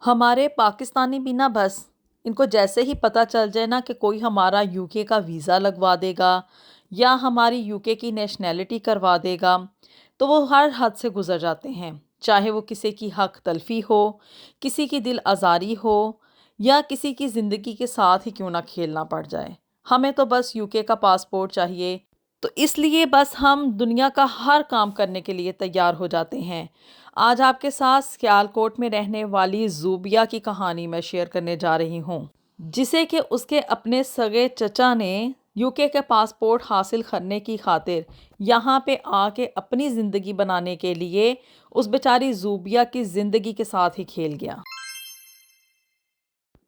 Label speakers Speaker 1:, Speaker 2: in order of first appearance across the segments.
Speaker 1: हमारे पाकिस्तानी भी ना बस इनको जैसे ही पता चल जाए ना कि कोई हमारा यूके का वीज़ा लगवा देगा या हमारी यूके की नेशनैलिटी करवा देगा, तो वो हर हद से गुज़र जाते हैं। चाहे वो किसी की हक तलफ़ी हो, किसी की दिल आज़ारी हो या किसी की ज़िंदगी के साथ ही क्यों ना खेलना पड़ जाए। हमें तो बस यूके का पासपोर्ट चाहिए, तो इसलिए बस हम दुनिया का हर काम करने के लिए तैयार हो जाते हैं। आज आपके साथ सियालकोट में रहने वाली ज़ूबिया की कहानी मैं शेयर करने जा रही हूँ, जिसे कि उसके अपने सगे चचा ने यूके के पासपोर्ट हासिल करने की खातिर यहाँ पे आके अपनी ज़िंदगी बनाने के लिए उस बेचारी ज़ूबिया की ज़िंदगी के साथ ही खेल गया।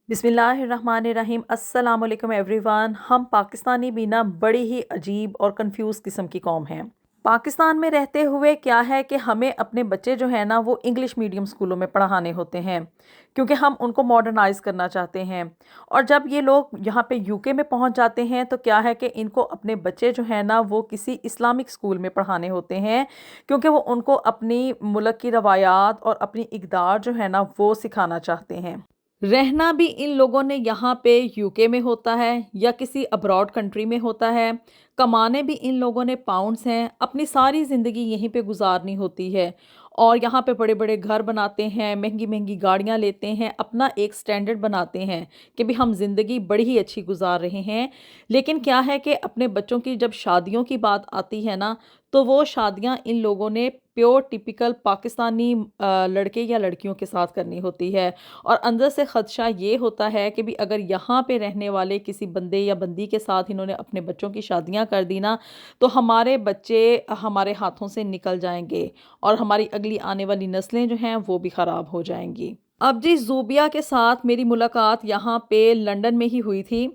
Speaker 1: बिस्मिल्लाहिर्रहमानिर्रहीम, अस्सलाम वालेकुम एवरीवन। हम पाकिस्तानी भी ना बड़ी ही अजीब और कंफ्यूज किस्म की कौम हैं। पाकिस्तान में रहते हुए क्या है कि हमें अपने बच्चे जो है ना वो इंग्लिश मीडियम स्कूलों में पढ़ाने होते हैं, क्योंकि हम उनको मॉडर्नाइज करना चाहते हैं। और जब ये लोग यहाँ पे यूके में पहुँच जाते हैं तो क्या है कि इनको अपने बच्चे जो है ना वो किसी इस्लामिक स्कूल में पढ़ाने होते हैं, क्योंकि वो उनको अपनी मुल्क की रवायात और अपनी इक़दार जो है ना वो सिखाना चाहते हैं। रहना भी इन लोगों ने यहाँ पे यूके में होता है या किसी अब्रॉड कंट्री में होता है। कमाने भी इन लोगों ने पाउंड्स हैं, अपनी सारी ज़िंदगी यहीं पे गुजारनी होती है। और यहाँ पे बड़े बड़े घर बनाते हैं, महंगी महंगी गाड़ियाँ लेते हैं, अपना एक स्टैंडर्ड बनाते हैं कि भी हम ज़िंदगी बड़ी ही अच्छी गुजार रहे हैं। लेकिन क्या है कि अपने बच्चों की जब शादियों की बात आती है ना, तो वो शादियाँ इन लोगों ने प्योर टिपिकल पाकिस्तानी लड़के या लड़कियों के साथ करनी होती है। और अंदर से ख़दशा ये होता है कि भी अगर यहाँ पे रहने वाले किसी बंदे या बंदी के साथ इन्होंने अपने बच्चों की शादियाँ कर दी ना, तो हमारे बच्चे हमारे हाथों से निकल जाएंगे और हमारी अगली आने वाली नस्लें जो हैं वो भी ख़राब हो जाएंगी। अब जी ज़ूबिया के साथ मेरी मुलाकात यहाँ पे लंदन में ही हुई थी।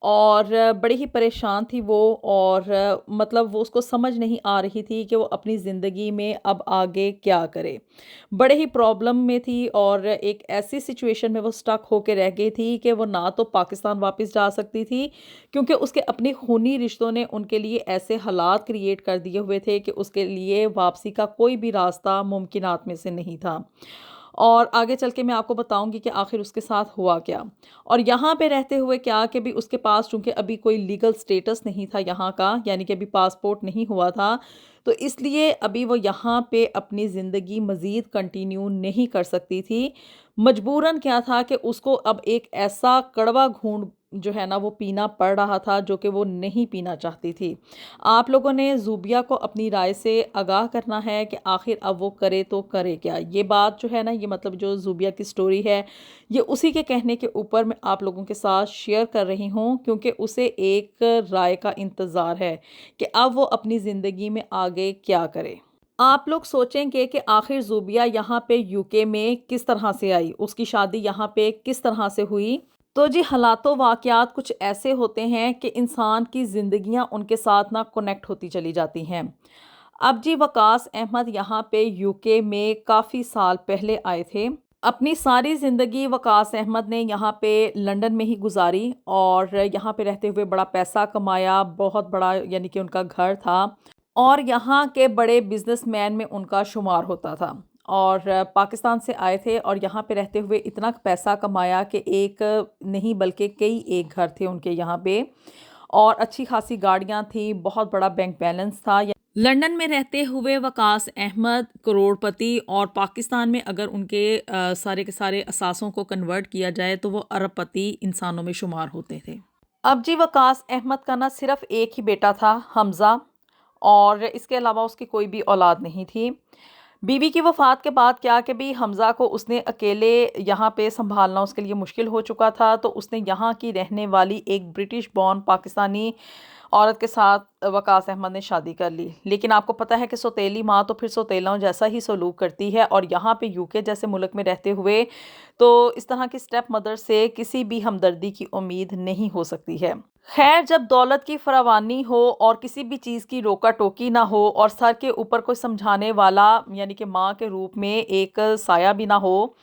Speaker 1: और बड़ी ही परेशान थी वो। और मतलब वो उसको समझ नहीं आ रही थी कि वो अपनी ज़िंदगी में अब आगे क्या करे। बड़े ही प्रॉब्लम में थी और एक ऐसी सिचुएशन में वो स्टक होके रह गई थी कि वो ना तो पाकिस्तान वापस जा सकती थी, क्योंकि उसके अपने खूनी रिश्तों ने उनके लिए ऐसे हालात क्रिएट कर दिए हुए थे कि उसके लिए वापसी का कोई भी रास्ता मुमकिनात में से नहीं था। और आगे चल के मैं आपको बताऊंगी कि आखिर उसके साथ हुआ क्या। और यहाँ पे रहते हुए क्या कि भी उसके पास चूंकि अभी कोई लीगल स्टेटस नहीं था यहाँ का, यानी कि अभी पासपोर्ट नहीं हुआ था, तो इसलिए अभी वो यहाँ पे अपनी ज़िंदगी मज़ीद कंटिन्यू नहीं कर सकती थी। मजबूरन क्या था कि उसको अब एक ऐसा कड़वा घूंट जो है ना वो पीना पड़ रहा था जो कि वो नहीं पीना चाहती थी। आप लोगों ने ज़ूबिया को अपनी राय से आगाह करना है कि आखिर अब वो करे तो करे क्या। ये बात जो है ना, ये मतलब जो ज़ूबिया की स्टोरी है, ये उसी के कहने के ऊपर मैं आप लोगों के साथ शेयर कर रही हूँ, क्योंकि उसे एक राय का इंतज़ार है कि अब वो अपनी ज़िंदगी में आगे क्या करे। आप लोग सोचेंगे कि आखिर ज़ूबिया यहाँ पे यूके में किस तरह से आई, उसकी शादी यहाँ पे किस तरह से हुई। तो जी हालातों वाक़यात कुछ ऐसे होते हैं कि इंसान की ज़िंदगियाँ उनके साथ ना कनेक्ट होती चली जाती हैं। अब जी वकास अहमद यहाँ पे यूके में काफ़ी साल पहले आए थे। अपनी सारी ज़िंदगी वकास अहमद ने यहाँ पे लंदन में ही गुजारी और यहाँ पे रहते हुए बड़ा पैसा कमाया, बहुत बड़ा यानी कि उनका घर था और यहाँ के बड़े बिजनेसमैन में उनका शुमार होता था। और पाकिस्तान से आए थे और यहाँ पे रहते हुए इतना पैसा कमाया कि एक नहीं बल्कि कई एक घर थे उनके यहाँ पे, और अच्छी खासी गाड़ियाँ थी, बहुत बड़ा बैंक बैलेंस था। लंदन में रहते हुए वकास अहमद करोड़पति, और पाकिस्तान में अगर उनके सारे के सारे असासों को कन्वर्ट किया जाए तो वो अरबपति इंसानों में शुमार होते थे। अब जी वकास अहमद का ना सिर्फ एक ही बेटा था, हमज़ा, और इसके अलावा उसकी कोई भी औलाद नहीं थी। बीवी की वफ़ात के बाद क्या कि भी हमज़ा को उसने अकेले यहाँ पे संभालना उसके लिए मुश्किल हो चुका था, तो उसने यहाँ की रहने वाली एक ब्रिटिश बॉर्न पाकिस्तानी औरत के साथ वकास अहमद ने शादी कर ली। लेकिन आपको पता है कि सौतेली माँ तो फिर सौतेलों जैसा ही सलूक करती है, और यहाँ पे यूके जैसे मुल्क में रहते हुए तो इस तरह की स्टेप मदर से किसी भी हमदर्दी की उम्मीद नहीं हो सकती है। खैर, जब दौलत की फरावानी हो और किसी भी चीज़ की रोका टोकी ना हो और सर के ऊपर कोई समझाने वाला यानी कि माँ के रूप में एक साया भी ना हो,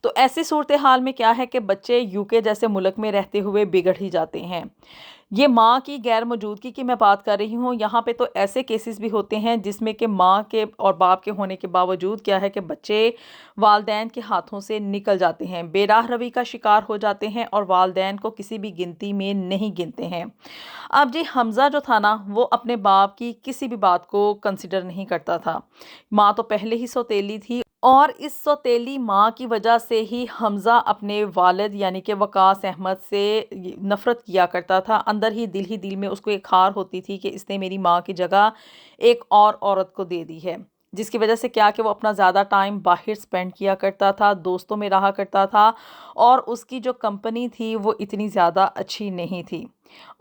Speaker 1: तो ऐसी सूरत हाल में क्या है कि बच्चे यूके जैसे मुल्क में रहते हुए बिगड़ ही जाते हैं। ये माँ की गैर मौजूदगी की मैं बात कर रही हूँ। यहाँ पे तो ऐसे केसेस भी होते हैं जिसमें कि माँ के और बाप के होने के बावजूद क्या है कि बच्चे वालदैन के हाथों से निकल जाते हैं, बेराह रवी का शिकार हो जाते हैं और वालदैन को किसी भी गिनती में नहीं गिनते हैं। अब जी हमज़ा जो था ना, वो अपने बाप की किसी भी बात को कंसिडर नहीं करता था। माँ तो पहले ही सौतेली थी और इस सौतेली माँ की वजह से ही हमज़ा अपने वालिद यानी कि वकास अहमद से नफ़रत किया करता था। अंदर ही दिल में उसको एक खार होती थी कि इसने मेरी माँ की जगह एक और औरत को दे दी है। जिसकी वजह से क्या कि वो अपना ज़्यादा टाइम बाहर स्पेंड किया करता था, दोस्तों में रहा करता था और उसकी जो कंपनी थी वो इतनी ज़्यादा अच्छी नहीं थी।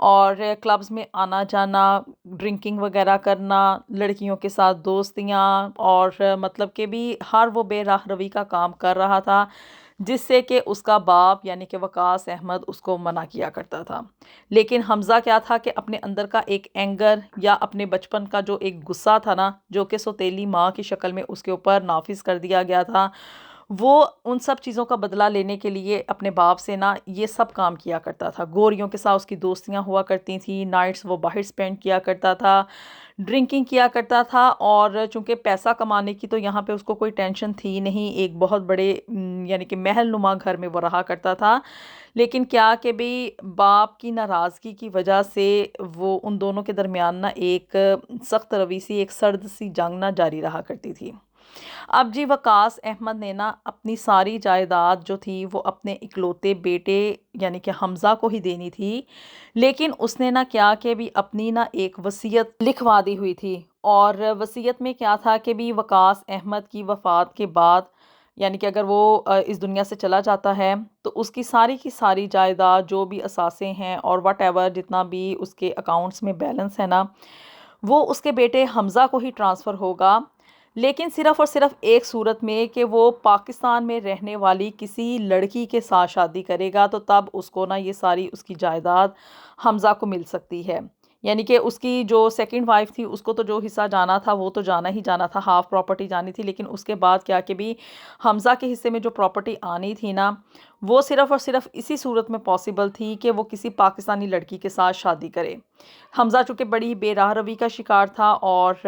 Speaker 1: और क्लब्स में आना जाना, ड्रिंकिंग वगैरह करना, लड़कियों के साथ दोस्तियाँ और मतलब कि भी हर वो बेराह रवी का काम कर रहा था, जिससे कि उसका बाप यानी कि वकास अहमद उसको मना किया करता था। लेकिन हमज़ा क्या था कि अपने अंदर का एक एंगर या अपने बचपन का जो एक गुस्सा था ना, जो कि सौतेली माँ की शक्ल में उसके ऊपर नाफिज कर दिया गया था, वो उन सब चीज़ों का बदला लेने के लिए अपने बाप से ना ये सब काम किया करता था। गोरियों के साथ उसकी दोस्तियाँ हुआ करती थी, नाइट्स वो बाहर स्पेंड किया करता था, ड्रिंकिंग किया करता था और चूँकि पैसा कमाने की तो यहाँ पे उसको कोई टेंशन थी नहीं, एक बहुत बड़े यानी कि महल नुमा घर में वो रहा करता था। लेकिन क्या कि भई बाप की नाराज़गी की वजह से वो उन दोनों के दरमियान ना एक सख्त रवी सी, एक सर्द सी जंग ना जारी रहा करती थी। अब जी वकास अहमद ने ना अपनी सारी जायदाद जो थी वो अपने इकलौते बेटे यानी कि हमज़ा को ही देनी थी। लेकिन उसने ना क्या कि भी अपनी ना एक वसीयत लिखवा दी हुई थी और वसीयत में क्या था कि भी वकास अहमद की वफ़ात के बाद यानी कि अगर वो इस दुनिया से चला जाता है तो उसकी सारी की सारी जायदाद जो भी असासे हैं और वट जितना भी उसके अकाउंट्स में बैलेंस है ना, वो उसके बेटे हमज़ा को ही ट्रांसफ़र होगा। लेकिन सिर्फ़ और सिर्फ़ एक सूरत में कि वो पाकिस्तान में रहने वाली किसी लड़की के साथ शादी करेगा, तो तब उसको ना ये सारी उसकी जायदाद हमज़ा को मिल सकती है। यानी कि उसकी जो सेकंड वाइफ़ थी उसको तो जो हिस्सा जाना था वो तो जाना ही जाना था, हाफ़ प्रॉपर्टी जानी थी। लेकिन उसके बाद क्या कि भी हमज़ा के हिस्से में जो प्रॉपर्टी आनी थी ना, वो सिर्फ़ और सिर्फ़ इसी सूरत में पॉसिबल थी कि वो किसी पाकिस्तानी लड़की के साथ शादी करे। हमज़ा चूँकि बड़ी बेराह रवी का शिकार था और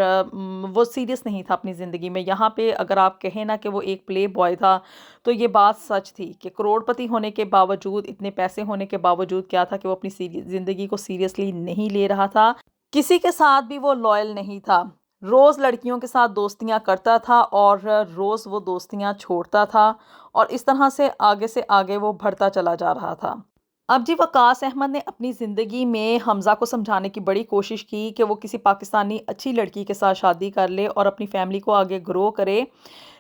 Speaker 1: वो सीरियस नहीं था अपनी ज़िंदगी में। यहाँ पे अगर आप कहें ना कि वो एक प्ले बॉय था, तो ये बात सच थी कि करोड़पति होने के बावजूद, इतने पैसे होने के बावजूद क्या था कि वो अपनी ज़िंदगी को सीरियसली नहीं ले रहा था। किसी के साथ भी वो लॉयल नहीं था। रोज़ लड़कियों के साथ दोस्तियाँ करता था और रोज़ वो दोस्तियाँ छोड़ता था और इस तरह से आगे वो बढ़ता चला जा रहा था। अब जी वकास अहमद ने अपनी ज़िंदगी में हमज़ा को समझाने की बड़ी कोशिश की कि वो किसी पाकिस्तानी अच्छी लड़की के साथ शादी कर ले और अपनी फैमिली को आगे ग्रो करे।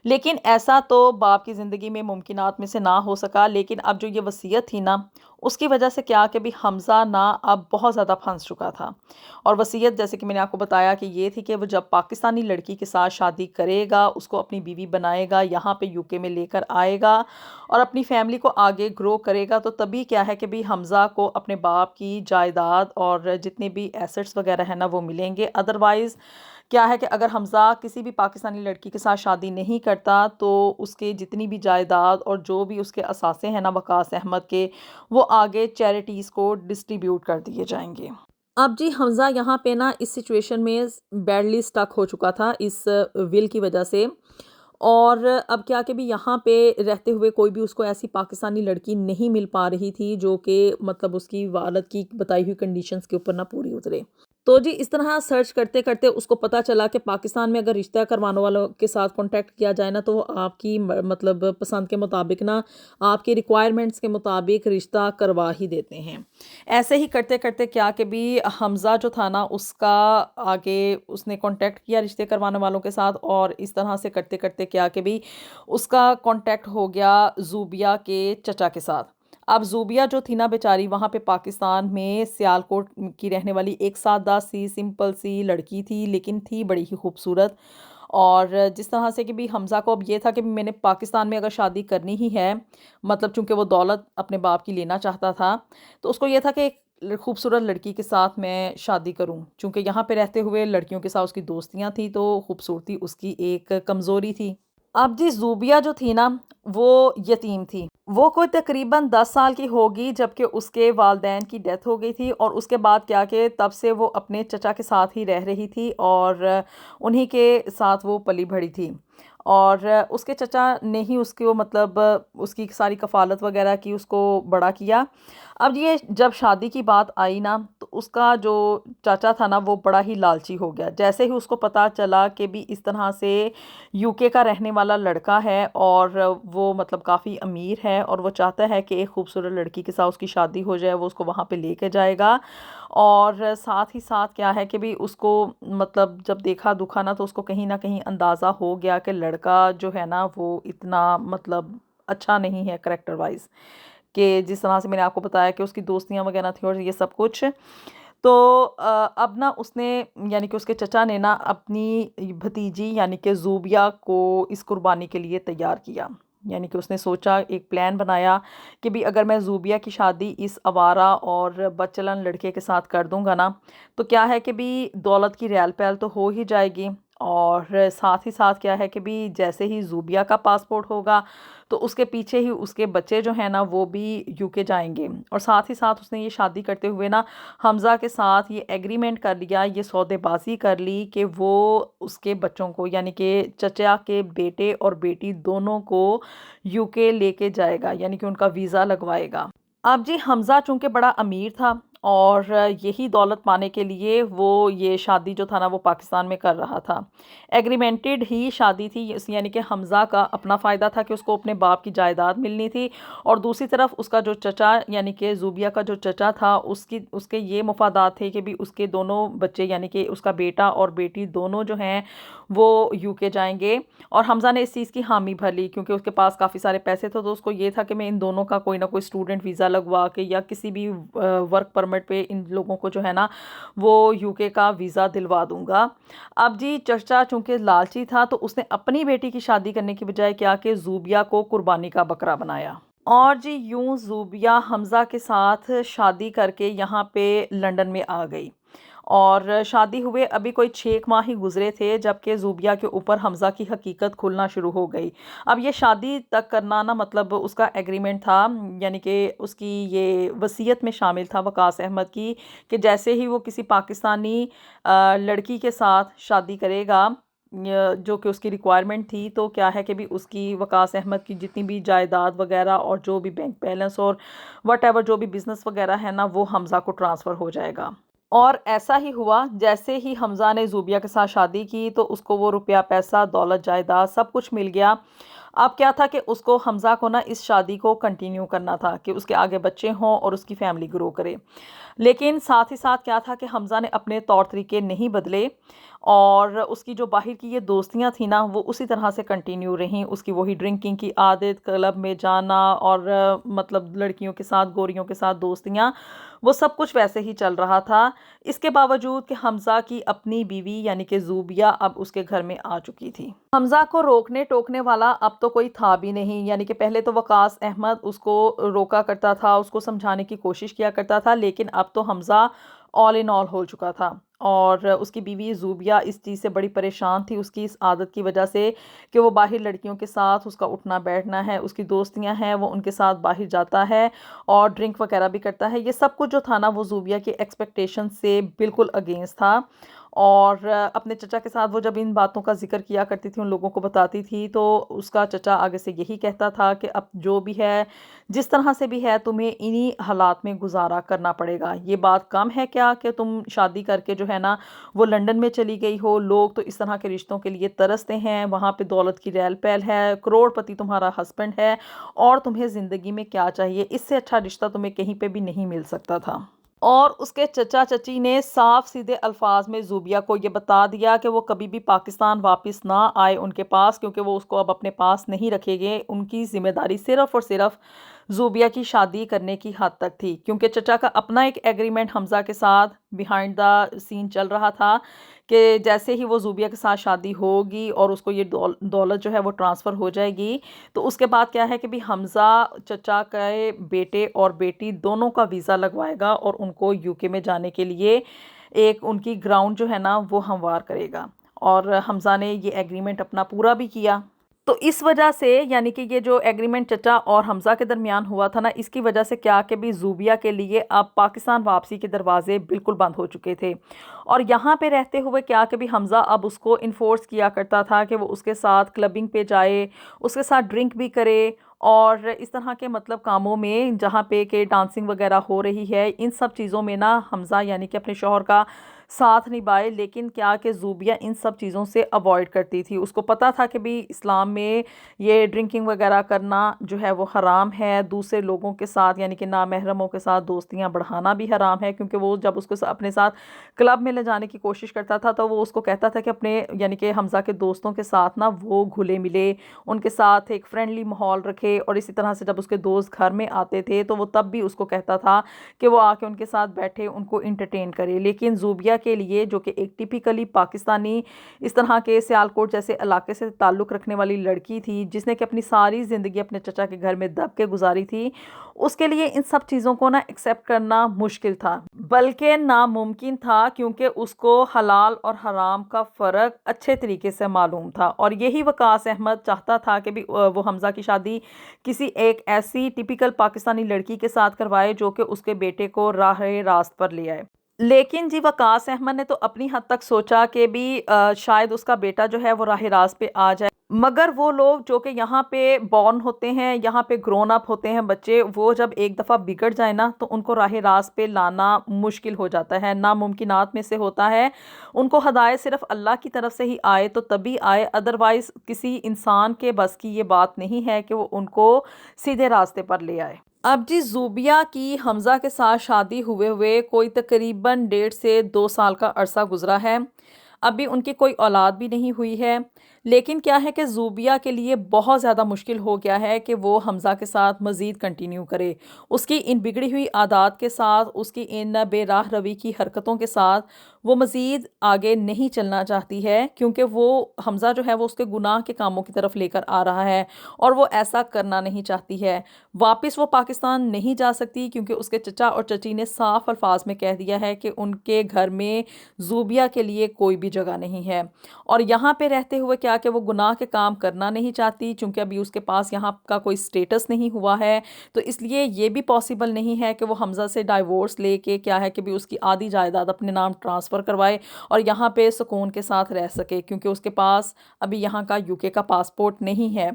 Speaker 1: लेकिन ऐसा तो बाप की ज़िंदगी में मुमकिनात में से ना हो सका। लेकिन अब जो ये वसीयत थी ना, उसकी वजह से क्या कि भी हमज़ा ना अब बहुत ज़्यादा फंस चुका था। और वसीयत जैसे कि मैंने आपको बताया कि ये थी कि वो जब पाकिस्तानी लड़की के साथ शादी करेगा, उसको अपनी बीवी बनाएगा, यहाँ पे यूके में लेकर आएगा और अपनी फैमिली को आगे ग्रो करेगा, तो तभी क्या है कि भी हमज़ा को अपने बाप की जायदाद और जितने भी एसेट्स वगैरह हैं ना वो मिलेंगे। अदरवाइज़ क्या है कि अगर हमज़ा किसी भी पाकिस्तानी लड़की के साथ शादी नहीं करता, तो उसके जितनी भी जायदाद और जो भी उसके असासे हैं ना वकास अहमद के, वो आगे चैरिटीज़ को डिस्ट्रीब्यूट कर दिए जाएंगे। अब जी हमज़ा यहाँ पे ना इस सिचुएशन में बैडली स्टक हो चुका था इस विल की वजह से। और अब क्या कि भी यहाँ पे रहते हुए कोई भी उसको ऐसी पाकिस्तानी लड़की नहीं मिल पा रही थी जो कि मतलब उसकी वालद की बताई हुई कंडीशंस के ऊपर ना पूरी उतरे। तो जी इस तरह सर्च करते करते उसको पता चला कि पाकिस्तान में अगर रिश्ता करवाने वालों के साथ कांटेक्ट किया जाए ना, तो वो आपकी मतलब पसंद के मुताबिक ना, आपकी रिक्वायरमेंट्स के मुताबिक रिश्ता करवा ही देते हैं। ऐसे ही करते करते क्या कि भी हमज़ा जो था ना, उसका आगे उसने कांटेक्ट किया रिश्ते करवाने वालों के साथ और इस तरह से करते करते क्या कि भी उसका कांटेक्ट हो गया ज़ूबिया के चचा के साथ। अब ज़ूबिया जो थी ना बेचारी, वहाँ पे पाकिस्तान में सियालकोट की रहने वाली एक सादा सी सिंपल सी लड़की थी, लेकिन थी बड़ी ही खूबसूरत। और जिस तरह से कि भी हमज़ा को अब ये था कि मैंने पाकिस्तान में अगर शादी करनी ही है, मतलब चूँकि वो दौलत अपने बाप की लेना चाहता था, तो उसको ये था कि एक खूबसूरत लड़की के साथ मैं शादी करूं। चूँकि यहाँ पे रहते हुए लड़कियों के साथ उसकी दोस्तियाँ थी, तो खूबसूरती उसकी एक कमज़ोरी थी। अब जी ज़ूबिया जो थी ना, वो यतीम थी। वो कोई तकरीबन 10 साल की होगी जबकि उसके वालिदैन की डेथ हो गई थी और उसके बाद क्या कि तब से वो अपने चचा के साथ ही रह रही थी और उन्हीं के साथ वो पली-बढ़ी थी। और उसके चचा ने ही उसको मतलब उसकी सारी कफ़ालत वग़ैरह की, उसको बड़ा किया। अब ये जब शादी की बात आई ना, तो उसका जो चाचा था ना, वो बड़ा ही लालची हो गया। जैसे ही उसको पता चला कि भी इस तरह से यूके का रहने वाला लड़का है और वो मतलब काफ़ी अमीर है और वो चाहता है कि एक खूबसूरत लड़की के साथ उसकी शादी हो जाए, वो उसको वहाँ पे लेके जाएगा। और साथ ही साथ क्या है कि भी उसको मतलब जब देखा दुखा ना, तो उसको कहीं न कहीं अंदाज़ा हो गया कि लड़का जो है ना, वो इतना मतलब अच्छा नहीं है करैक्टर वाइज़, कि जिस तरह से मैंने आपको बताया कि उसकी दोस्तियाँ वगैरह थी और ये सब कुछ। तो अब ना उसने, यानी कि उसके चचा ने ना अपनी भतीजी यानी कि ज़ूबिया को इस कुर्बानी के लिए तैयार किया। यानी कि उसने सोचा, एक प्लान बनाया कि भी अगर मैं ज़ूबिया की शादी इस आवारा और बदचलन लड़के के साथ कर दूँगा ना, तो क्या है कि भी दौलत की रेल-पैल तो हो ही जाएगी और साथ ही साथ क्या है कि भी जैसे ही ज़ूबिया का पासपोर्ट होगा, तो उसके पीछे ही उसके बच्चे जो हैं ना, वो भी यूके जाएँगे। और साथ ही साथ उसने ये शादी करते हुए ना हमज़ा के साथ ये एग्रीमेंट कर लिया, ये सौदेबाजी कर ली कि वो उसके बच्चों को, यानी कि चचा के बेटे और बेटी दोनों को यूके लेके जाएगा, यानी कि उनका वीज़ा लगवाएगा। अब जी हमज़ा चूँकि बड़ा अमीर था और यही दौलत पाने के लिए वो ये शादी जो था ना, वो पाकिस्तान में कर रहा था। एग्रीमेंटेड ही शादी थी, यानी कि हमज़ा का अपना फ़ायदा था कि उसको अपने बाप की जायदाद मिलनी थी और दूसरी तरफ उसका जो चचा, यानी कि ज़ूबिया का जो चचा था, उसकी उसके ये मुफ़ादात थे कि भी उसके दोनों बच्चे, यानी कि उसका बेटा और बेटी दोनों जो हैं, वो यूके जाएँगे। और हमज़ा ने इस चीज़ की हामी भर ली क्योंकि उसके पास काफ़ी सारे पैसे थे, तो उसको ये था कि मैं इन दोनों का कोई ना कोई स्टूडेंट वीज़ा लगवा के या किसी भी वर्क परमिट पे इन लोगों को जो है ना, वो यूके का वीज़ा दिलवा दूँगा। अब जी चचा चूँकि लालची था, तो उसने अपनी बेटी की शादी करने की बजाय क्या कि ज़ूबिया को कुर्बानी का बकरा बनाया। और जी यूँ ज़ूबिया हमज़ा के साथ शादी करके यहाँ पे लंदन में आ गई। और शादी हुए अभी कोई 6 माह ही गुज़रे थे जबकि ज़ूबिया के ऊपर हमज़ा की हकीकत खुलना शुरू हो गई। अब ये शादी तक करना ना, मतलब उसका एग्रीमेंट था, यानी कि उसकी ये वसीयत में शामिल था वकास अहमद की, कि जैसे ही वो किसी पाकिस्तानी लड़की के साथ शादी करेगा, जो कि उसकी रिक्वायरमेंट थी, तो क्या है कि भी उसकी वकास अहमद की जितनी भी जायदाद वगैरह और जो भी बैंक बैलेंस और व्हाटएवर जो भी बिज़नेस वगैरह है ना, वो हमज़ा को ट्रांसफ़र हो जाएगा। और ऐसा ही हुआ, जैसे ही हमज़ा ने ज़ूबिया के साथ शादी की, तो उसको वो रुपया पैसा, दौलत जायदाद सब कुछ मिल गया। अब क्या था कि उसको, हमज़ा को ना, इस शादी को कंटिन्यू करना था कि उसके आगे बच्चे हों और उसकी फैमिली ग्रो करे। लेकिन साथ ही साथ क्या था कि हमज़ा ने अपने तौर तरीके नहीं बदले और उसकी जो बाहर की ये दोस्तियां थी ना, वो उसी तरह से कंटिन्यू रहीं। उसकी वही ड्रिंकिंग की आदत, क्लब में जाना और मतलब लड़कियों के साथ, गोरियों के साथ दोस्तियां, वो सब कुछ वैसे ही चल रहा था। इसके बावजूद कि हमज़ा की अपनी बीवी यानी कि ज़ूबिया अब उसके घर में आ चुकी थी। हमज़ा को रोकने टोकने वाला अब तो कोई था भी नहीं, यानी कि पहले तो वकास अहमद उसको रोका करता था, उसको समझाने की कोशिश किया करता था, लेकिन अब तो हमज़ा ऑल इन ऑल हो चुका था। और उसकी बीवी ज़ूबिया इस चीज़ से बड़ी परेशान थी, उसकी इस आदत की वजह से कि वो बाहर लड़कियों के साथ उसका उठना बैठना है, उसकी दोस्तियां हैं, वो उनके साथ बाहर जाता है और ड्रिंक वगैरह भी करता है। ये सब कुछ जो था ना, वो ज़ूबिया के एक्सपेक्टेशन से बिल्कुल अगेंस्ट था। और अपने चचा के साथ वो जब इन बातों का ज़िक्र किया करती थी, उन लोगों को बताती थी, तो उसका चचा आगे से यही कहता था कि अब जो भी है, जिस तरह से भी है, तुम्हें इन्हीं हालात में गुजारा करना पड़ेगा। ये बात कम है क्या कि तुम शादी करके जो है ना, वो लंदन में चली गई हो। लोग तो इस तरह के रिश्तों के लिए तरसते हैं, वहाँ पे दौलत की रेल पैल है, करोड़पति तुम्हारा हस्बैंड है और तुम्हें ज़िंदगी में क्या चाहिए, इससे अच्छा रिश्ता तुम्हें कहीं पे भी नहीं मिल सकता था। और उसके चचा चची ने साफ सीधे अल्फाज में ज़ूबिया को ये बता दिया कि वो कभी भी पाकिस्तान वापस ना आए उनके पास, क्योंकि वो उसको अब अपने पास नहीं रखेंगे। उनकी ज़िम्मेदारी सिर्फ़ और सिर्फ ज़ूबिया की शादी करने की हद तक थी, क्योंकि चचा का अपना एक एग्रीमेंट हमज़ा के साथ बिहाइंड द सीन चल रहा था कि जैसे ही वो ज़ूबिया के साथ शादी होगी और उसको ये दौलत जो है वो ट्रांसफ़र हो जाएगी, तो उसके बाद क्या है कि भी हमज़ा चचा के बेटे और बेटी दोनों का वीज़ा लगवाएगा और उनको यूके में जाने के लिए एक उनकी ग्राउंड जो है ना, वो हमवार करेगा। और हमज़ा ने ये एग्रीमेंट अपना पूरा भी किया। तो इस वजह से यानी कि ये जो एग्रीमेंट चचा और हमज़ा के दरमियान हुआ था ना, इसकी वजह से क्या कि भी ज़ूबिया के लिए अब पाकिस्तान वापसी के दरवाजे बिल्कुल बंद हो चुके थे। और यहाँ पे रहते हुए क्या कि भी हमज़ा अब उसको इन्फोर्स किया करता था कि वो उसके साथ क्लबिंग पे जाए, उसके साथ ड्रिंक भी करे और इस तरह के मतलब कामों में जहाँ पे कि डांसिंग वगैरह हो रही है, इन सब चीज़ों में ना हमज़ा यानी कि अपने शौहर का साथ निभाए। लेकिन क्या कि ज़ूबिया इन सब चीज़ों से अवॉइड करती थी। उसको पता था कि भी इस्लाम में ये ड्रिंकिंग वगैरह करना जो है वो हराम है, दूसरे लोगों के साथ यानी कि नामहरमों के साथ दोस्तियां बढ़ाना भी हराम है। क्योंकि वो जब उसको अपने साथ क्लब में ले जाने की कोशिश करता था तो वो उसको कहता था कि अपने यानी कि हमज़ा के दोस्तों के साथ ना वो घुले मिले, उनके साथ एक फ्रेंडली माहौल रखे। और इसी तरह से जब उसके दोस्त घर में आते थे तो वो तब भी उसको कहता था कि वो आके उनके साथ बैठे, उनको इंटरटेन करे। लेकिन ज़ूबिया के लिए, जो कि एक टिपिकली पाकिस्तानी इस तरह के सियालकोट जैसे इलाके से ताल्लुक़ रखने वाली लड़की थी, जिसने कि अपनी सारी ज़िंदगी अपने चचा के घर में दब के गुजारी थी, उसके लिए इन सब चीज़ों को ना एक्सेप्ट करना मुश्किल था, बल्कि नामुमकिन था। क्योंकि उसको हलाल और हराम का फ़र्क अच्छे तरीके से मालूम था। और यही वकास अहमद चाहता था कि भी वो हमज़ा की शादी किसी एक ऐसी टिपिकल पाकिस्तानी लड़की के साथ करवाए जो कि उसके बेटे को राह रास्त पर ले आए। लेकिन जी वकास अहमद ने तो अपनी हद तक सोचा कि भी शायद उसका बेटा जो है वो राह रास्त पे आ जाए। मगर वो लोग जो कि यहाँ पे बॉर्न होते हैं, यहाँ पे ग्रोन अप होते हैं बच्चे, वो जब एक दफ़ा बिगड़ जाए ना तो उनको राह रास्त पे लाना मुश्किल हो जाता है, नामुमकिनात में से होता है। उनको हदायत सिर्फ अल्लाह की तरफ से ही आए तो तभी आए, अदरवाइज़ किसी इंसान के बस की ये बात नहीं है कि वो उनको सीधे रास्ते पर ले आए। अब जी ज़ूबिया की हमज़ा के साथ शादी हुए हुए कोई तकरीबन 1.5 से 2 साल का अरसा गुजरा है। अभी उनकी कोई औलाद भी नहीं हुई है। लेकिन क्या है कि ज़ूबिया के लिए बहुत ज़्यादा मुश्किल हो गया है कि वो हमज़ा के साथ मज़ीद कंटिन्यू करे। उसकी इन बिगड़ी हुई आदत के साथ, उसकी इन बेराह रवी की हरकतों के साथ वो मज़ीद आगे नहीं चलना चाहती है। क्योंकि वो हमज़ा जो है वो उसके गुनाह के कामों की तरफ लेकर आ रहा है और वो ऐसा करना नहीं चाहती है। वापस वो पाकिस्तान नहीं जा सकती क्योंकि उसके चचा और चची ने साफ अल्फाज में कह दिया है कि उनके घर में ज़ूबिया के लिए कोई भी जगह नहीं है। और यहाँ पे रहते हुए क्या कि वो गुनाह के काम करना नहीं चाहती, चूँकि अभी उसके पास यहाँ का कोई स्टेटस नहीं हुआ है। तो इसलिए ये भी पॉसिबल नहीं है कि वो हमज़ा से डाइवोर्स लेके क्या है कि भी उसकी आधी जायदाद अपने नाम ट्रांसफ़र करवाए और यहाँ पे सुकून के साथ रह सके, क्योंकि उसके पास अभी यहाँ का यूके का पासपोर्ट नहीं है।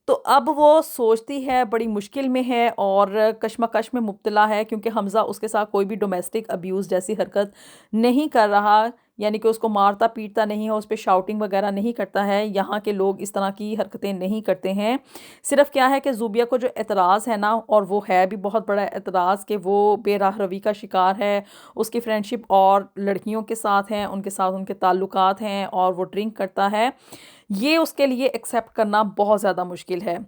Speaker 1: तो अब वो सोचती है, बड़ी मुश्किल में है और कश्मकश में मुब्तला है। क्योंकि हमज़ा उसके साथ कोई भी डोमेस्टिक अब्यूज़ जैसी हरकत नहीं कर रहा, यानी कि उसको मारता पीटता नहीं है, उस पे शाउटिंग वगैरह नहीं करता है। यहाँ के लोग इस तरह की हरकतें नहीं करते हैं। सिर्फ़ क्या है कि ज़ूबिया को जो एतराज़ है ना, और वो है भी बहुत बड़ा एतराज़, कि वो बेराह रवी का शिकार है, उसकी फ्रेंडशिप और लड़कियों के साथ हैं, उनके साथ उनके ताल्लुकात हैं और वो ड्रिंक करता है। ये उसके लिए एक्सेप्ट करना बहुत ज़्यादा मुश्किल है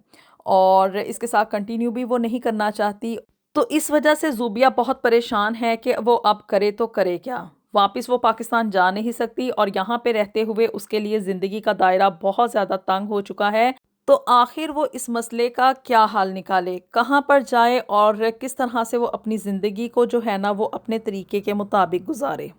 Speaker 1: और इसके साथ कंटिन्यू भी वो नहीं करना चाहती। तो इस वजह से ज़ूबिया बहुत परेशान है कि वो अब करे तो करे क्या? वापस वो पाकिस्तान जा नहीं सकती और यहाँ पे रहते हुए उसके लिए ज़िंदगी का दायरा बहुत ज़्यादा तंग हो चुका है। तो आखिर वो इस मसले का क्या हल निकाले? कहाँ पर जाए और किस तरह से वो अपनी ज़िंदगी को जो है ना वो अपने तरीके के मुताबिक गुज़ारे?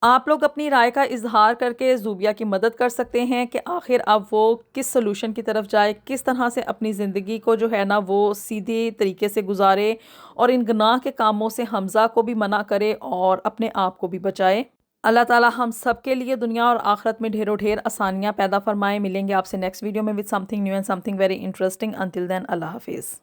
Speaker 1: आप लोग अपनी राय का इज़हार करके ज़ूबिया की मदद कर सकते हैं कि आखिर अब वो किस सॉल्यूशन की तरफ जाए, किस तरह से अपनी ज़िंदगी को जो है ना वो सीधे तरीके से गुजारे और इन गुनाह के कामों से हमज़ा को भी मना करे और अपने आप को भी बचाए। अल्लाह ताला हम सब के लिए दुनिया और आखिरत में ढेरों ढेर आसानियाँ पैदा फरमाए। मिलेंगे आपसे नेक्स्ट वीडियो में with something new and something very interesting. Until then अल्लाह हाफिज़।